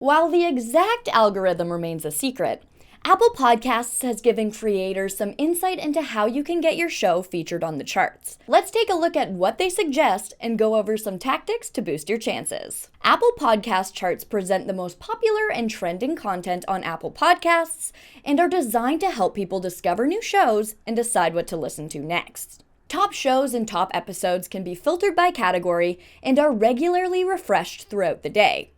While the exact algorithm remains a secret, Apple Podcasts has given creators some insight into how you can get your show featured on the charts. Let's take a look at what they suggest and go over some tactics to boost your chances. Apple Podcast charts present the most popular and trending content on Apple Podcasts and are designed to help people discover new shows and decide what to listen to next. Top shows and top episodes can be filtered by category and are regularly refreshed throughout the day.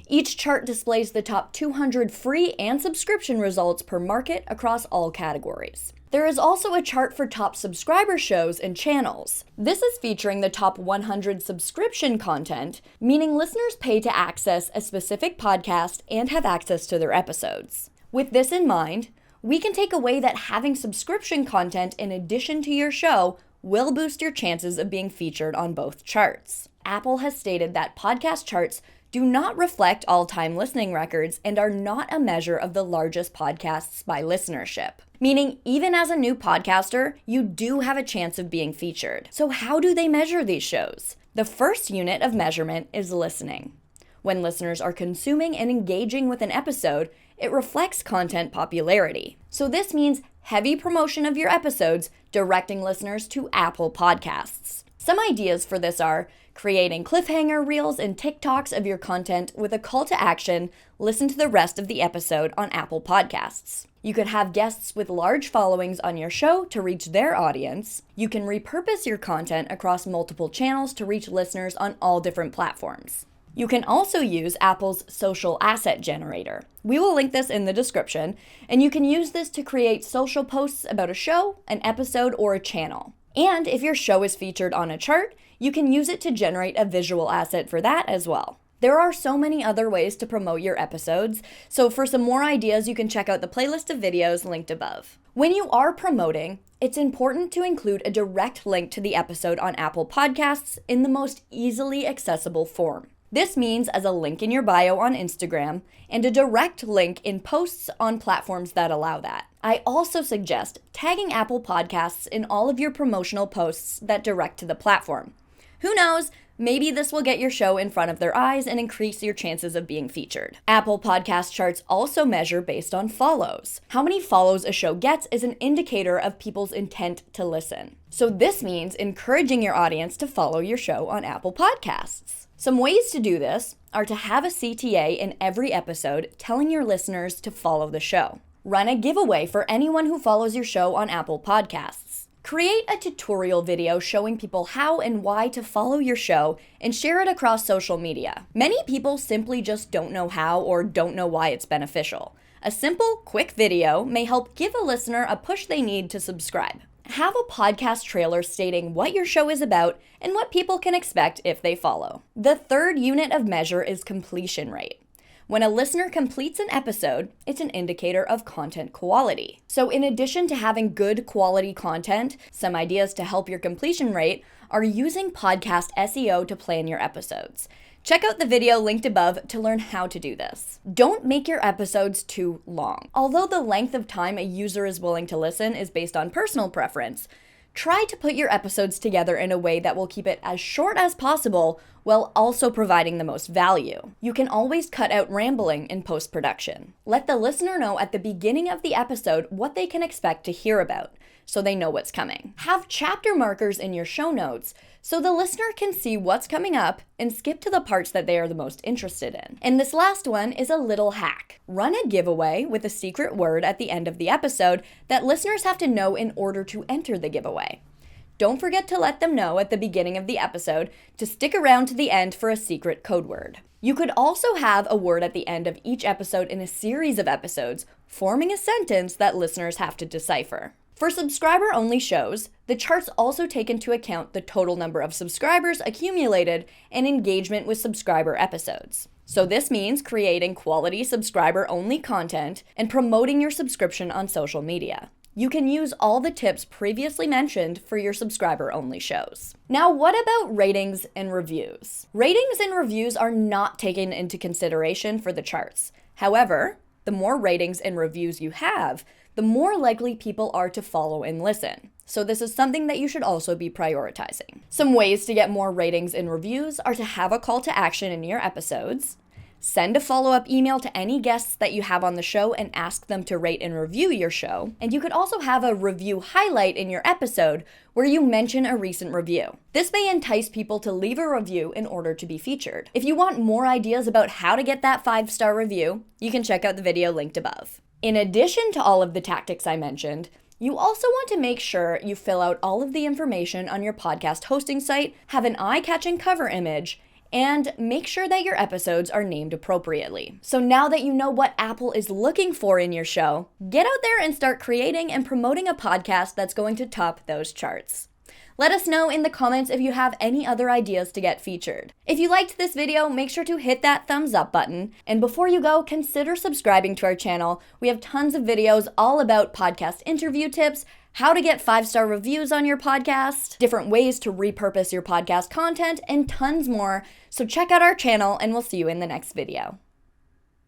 Each chart displays the top 200 free and subscription results per market across all categories. There is also a chart for top subscriber shows and channels. This is featuring the top 100 subscription content, meaning listeners pay to access a specific podcast and have access to their episodes. With this in mind, we can take away that having subscription content in addition to your show will boost your chances of being featured on both charts. Apple has stated that podcast charts do not reflect all-time listening records and are not a measure of the largest podcasts by listenership. Meaning, even as a new podcaster, you do have a chance of being featured. So how do they measure these shows? The first unit of measurement is listening. When listeners are consuming and engaging with an episode, it reflects content popularity. So this means heavy promotion of your episodes, directing listeners to Apple Podcasts. Some ideas for this are creating cliffhanger reels and TikToks of your content with a call to action, listen to the rest of the episode on Apple Podcasts. You could have guests with large followings on your show to reach their audience. You can repurpose your content across multiple channels to reach listeners on all different platforms. You can also use Apple's social asset generator. We will link this in the description, and you can use this to create social posts about a show, an episode, or a channel. And if your show is featured on a chart, you can use it to generate a visual asset for that as well. There are so many other ways to promote your episodes, so for some more ideas, you can check out the playlist of videos linked above. When you are promoting, it's important to include a direct link to the episode on Apple Podcasts in the most easily accessible form. This means as a link in your bio on Instagram and a direct link in posts on platforms that allow that. I also suggest tagging Apple Podcasts in all of your promotional posts that direct to the platform. Who knows, maybe this will get your show in front of their eyes and increase your chances of being featured. Apple Podcast charts also measure based on follows. How many follows a show gets is an indicator of people's intent to listen. So this means encouraging your audience to follow your show on Apple Podcasts. Some ways to do this are to have a CTA in every episode telling your listeners to follow the show. Run a giveaway for anyone who follows your show on Apple Podcasts. Create a tutorial video showing people how and why to follow your show and share it across social media. Many people simply just don't know how or don't know why it's beneficial. A simple, quick video may help give a listener a push they need to subscribe. Have a podcast trailer stating what your show is about and what people can expect if they follow. The third unit of measure is completion rate. When a listener completes an episode, it's an indicator of content quality. So in addition to having good quality content, some ideas to help your completion rate are using podcast SEO to plan your episodes. Check out the video linked above to learn how to do this. Don't make your episodes too long. Although the length of time a user is willing to listen is based on personal preference, try to put your episodes together in a way that will keep it as short as possible while also providing the most value. You can always cut out rambling in post-production. Let the listener know at the beginning of the episode what they can expect to hear about, so they know what's coming. Have chapter markers in your show notes so the listener can see what's coming up and skip to the parts that they are the most interested in. And this last one is a little hack. Run a giveaway with a secret word at the end of the episode that listeners have to know in order to enter the giveaway. Don't forget to let them know at the beginning of the episode to stick around to the end for a secret code word. You could also have a word at the end of each episode in a series of episodes, forming a sentence that listeners have to decipher. For subscriber-only shows, the charts also take into account the total number of subscribers accumulated and engagement with subscriber episodes. So this means creating quality subscriber-only content and promoting your subscription on social media. You can use all the tips previously mentioned for your subscriber-only shows. Now, what about ratings and reviews? Ratings and reviews are not taken into consideration for the charts. However, the more ratings and reviews you have, the more likely people are to follow and listen. So this is something that you should also be prioritizing. Some ways to get more ratings and reviews are to have a call to action in your episodes, send a follow-up email to any guests that you have on the show and ask them to rate and review your show. And you could also have a review highlight in your episode where you mention a recent review. This may entice people to leave a review in order to be featured. If you want more ideas about how to get that 5-star review, you can check out the video linked above. In addition to all of the tactics I mentioned, you also want to make sure you fill out all of the information on your podcast hosting site, have an eye-catching cover image, and make sure that your episodes are named appropriately. So now that you know what Apple is looking for in your show, get out there and start creating and promoting a podcast that's going to top those charts. Let us know in the comments if you have any other ideas to get featured. If you liked this video, make sure to hit that thumbs up button. And before you go, consider subscribing to our channel. We have tons of videos all about podcast interview tips, how to get 5-star reviews on your podcast, different ways to repurpose your podcast content, and tons more. So check out our channel and we'll see you in the next video.